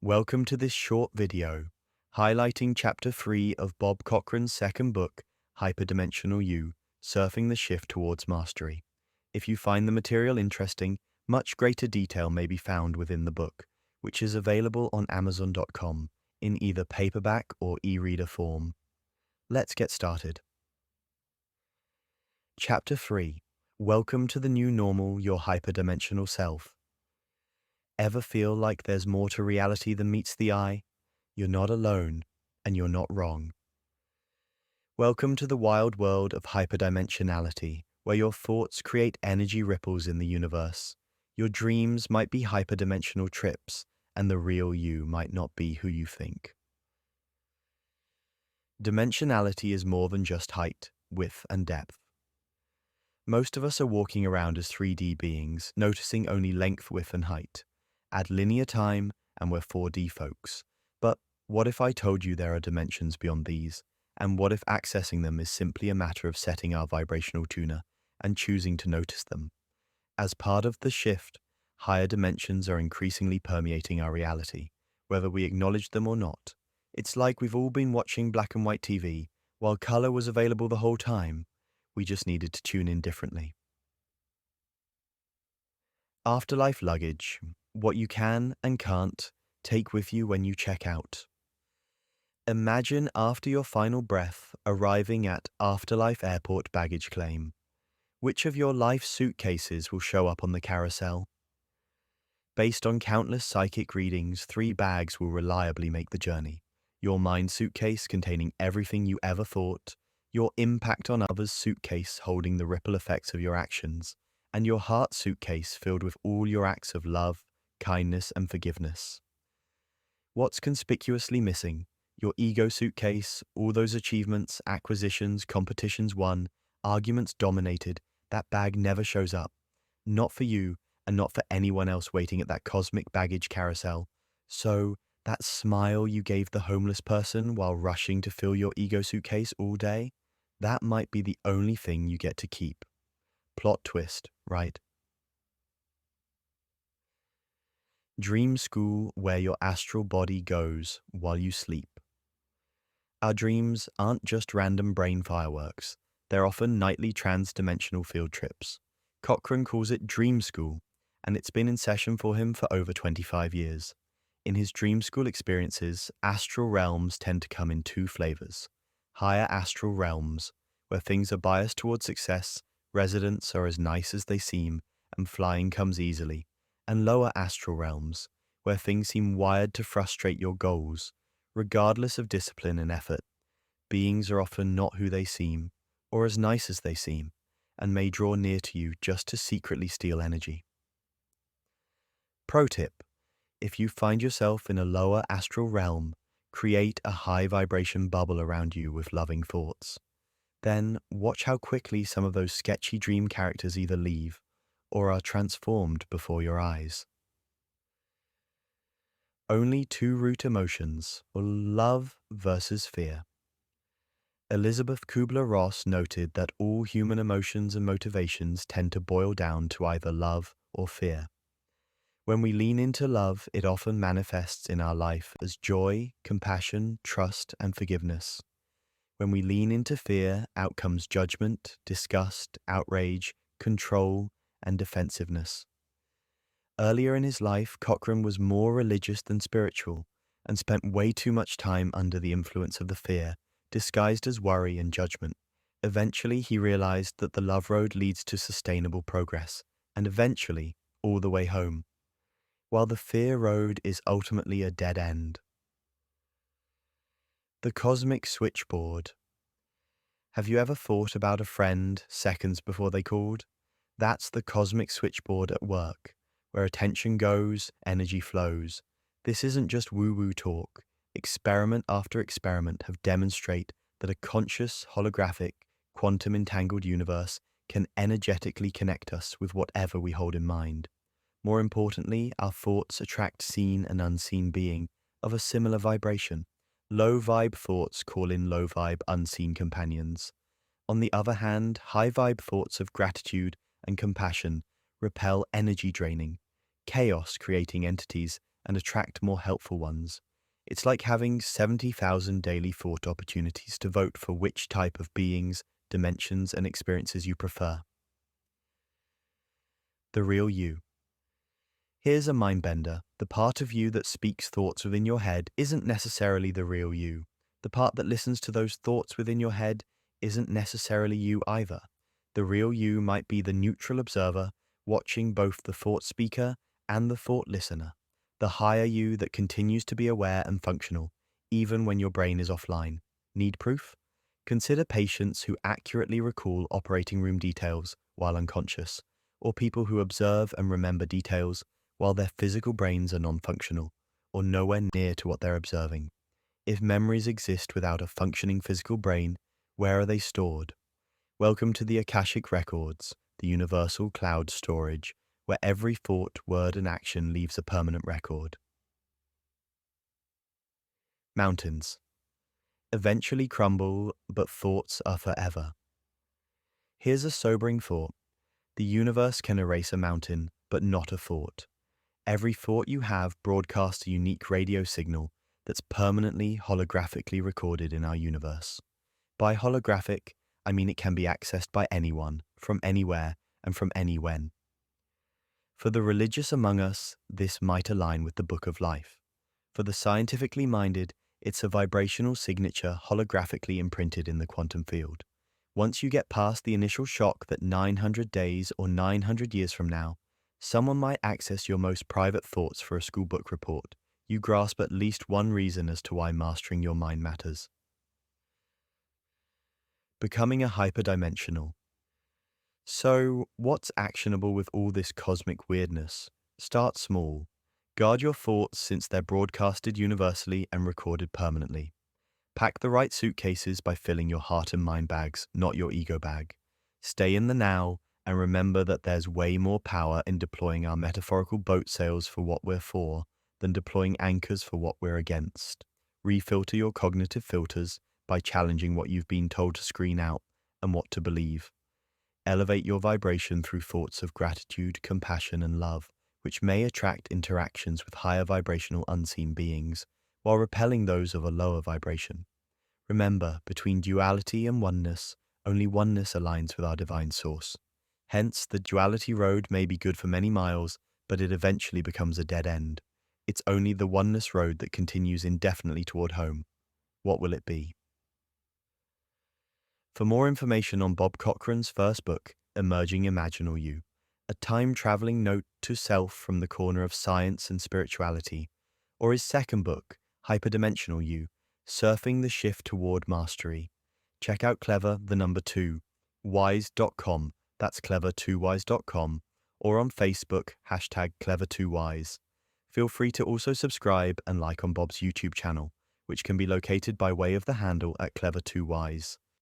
Welcome to this short video, highlighting Chapter 3 of Bob Cochran's second book, Hyperdimensional You, Surfing the Shift Towards Mastery. If you find the material interesting, much greater detail may be found within the book, which is available on Amazon.com in either paperback or e-reader form. Let's get started. Chapter 3. Welcome to the new normal, your hyperdimensional self. Ever feel like there's more to reality than meets the eye? You're not alone, and you're not wrong. Welcome to the wild world of hyperdimensionality, where your thoughts create energy ripples in the universe. Your dreams might be hyperdimensional trips, and the real you might not be who you think. Dimensionality is more than just height, width, and depth. Most of us are walking around as 3D beings, noticing only length, width, and height. Add linear time, and we're 4D folks. But what if I told you there are dimensions beyond these? And what if accessing them is simply a matter of setting our vibrational tuner and choosing to notice them? As part of the shift, higher dimensions are increasingly permeating our reality, whether we acknowledge them or not. It's like we've all been watching black and white TV, while color was available the whole time. We just needed to tune in differently. Afterlife luggage. What you can and can't take with you when you check out. Imagine after your final breath arriving at Afterlife Airport baggage claim. Which of your life suitcases will show up on the carousel? Based on countless psychic readings, 3 bags will reliably make the journey. Your mind suitcase containing everything you ever thought, your impact on others suitcase holding the ripple effects of your actions, and your heart suitcase filled with all your acts of love, kindness, and forgiveness. What's conspicuously missing? Your ego suitcase, all those achievements, acquisitions, competitions won, arguments dominated. That bag never shows up. Not for you, and not for anyone else waiting at that cosmic baggage carousel. So, that smile you gave the homeless person while rushing to fill your ego suitcase all day, that might be the only thing you get to keep. Plot twist, right? Dream school where your astral body goes while you sleep. Our dreams aren't just random brain fireworks. They're often nightly trans-dimensional field trips. Cochran calls it dream school, and it's been in session for him for over 25 years. In his dream school experiences, astral realms tend to come in 2 flavors. Higher astral realms, where things are biased towards success, residents are as nice as they seem, and flying comes easily. And lower astral realms, where things seem wired to frustrate your goals, regardless of discipline and effort. Beings are often not who they seem, or as nice as they seem, and may draw near to you just to secretly steal energy. Pro tip: if you find yourself in a lower astral realm, create a high vibration bubble around you with loving thoughts. Then watch how quickly some of those sketchy dream characters either leave or are transformed before your eyes. Only 2 root emotions, love versus fear. Elizabeth Kubler-Ross noted that all human emotions and motivations tend to boil down to either love or fear. When we lean into love, it often manifests in our life as joy, compassion, trust, and forgiveness. When we lean into fear, out comes judgment, disgust, outrage, control, and defensiveness. Earlier in his life, Cochran was more religious than spiritual and spent way too much time under the influence of the fear, disguised as worry and judgment. Eventually, he realized that the love road leads to sustainable progress, and eventually, all the way home, while the fear road is ultimately a dead end. The cosmic switchboard. Have you ever thought about a friend seconds before they called? That's the cosmic switchboard at work. Where attention goes, energy flows. This isn't just woo-woo talk. Experiment after experiment have demonstrated that a conscious, holographic, quantum-entangled universe can energetically connect us with whatever we hold in mind. More importantly, our thoughts attract seen and unseen being of a similar vibration. Low-vibe thoughts call in low-vibe unseen companions. On the other hand, high-vibe thoughts of gratitude and compassion repel energy-draining, chaos-creating entities and attract more helpful ones. It's like having 70,000 daily thought opportunities to vote for which type of beings, dimensions, and experiences you prefer. The real you. Here's a mind bender. The part of you that speaks thoughts within your head isn't necessarily the real you. The part that listens to those thoughts within your head isn't necessarily you either. The real you might be the neutral observer, watching both the thought speaker and the thought listener. The higher you that continues to be aware and functional, even when your brain is offline. Need proof? Consider patients who accurately recall operating room details while unconscious, or people who observe and remember details while their physical brains are non-functional, or nowhere near to what they're observing. If memories exist without a functioning physical brain, where are they stored? Welcome to the Akashic Records, the universal cloud storage, where every thought, word, and action leaves a permanent record. Mountains. Eventually crumble, but thoughts are forever. Here's a sobering thought. The universe can erase a mountain, but not a thought. Every thought you have broadcasts a unique radio signal that's permanently holographically recorded in our universe. By holographic, I mean it can be accessed by anyone, from anywhere, and from any when. For the religious among us, this might align with the Book of Life. For the scientifically minded, it's a vibrational signature holographically imprinted in the quantum field. Once you get past the initial shock that 900 days or 900 years from now, someone might access your most private thoughts for a school book report, you grasp at least one reason as to why mastering your mind matters. Becoming a hyperdimensional. So, what's actionable with all this cosmic weirdness? Start small. Guard your thoughts since they're broadcasted universally and recorded permanently. Pack the right suitcases by filling your heart and mind bags, not your ego bag. Stay in the now and remember that there's way more power in deploying our metaphorical boat sails for what we're for than deploying anchors for what we're against. Refilter your cognitive filters by challenging what you've been told to screen out and what to believe. Elevate your vibration through thoughts of gratitude, compassion, and love, which may attract interactions with higher vibrational unseen beings, while repelling those of a lower vibration. Remember, between duality and oneness, only oneness aligns with our divine source. Hence, the duality road may be good for many miles, but it eventually becomes a dead end. It's only the oneness road that continues indefinitely toward home. What will it be? For more information on Bob Cochran's first book, Emerging Imaginal You, a time-traveling note to self from the corner of science and spirituality, or his second book, Hyperdimensional You, Surfing the Shift Toward Mastery, check out clever2 wise.com, that's clever2wise.com, or on Facebook, #clever2wise. Feel free to also subscribe and like on Bob's YouTube channel, which can be located by way of the handle at clever2wise.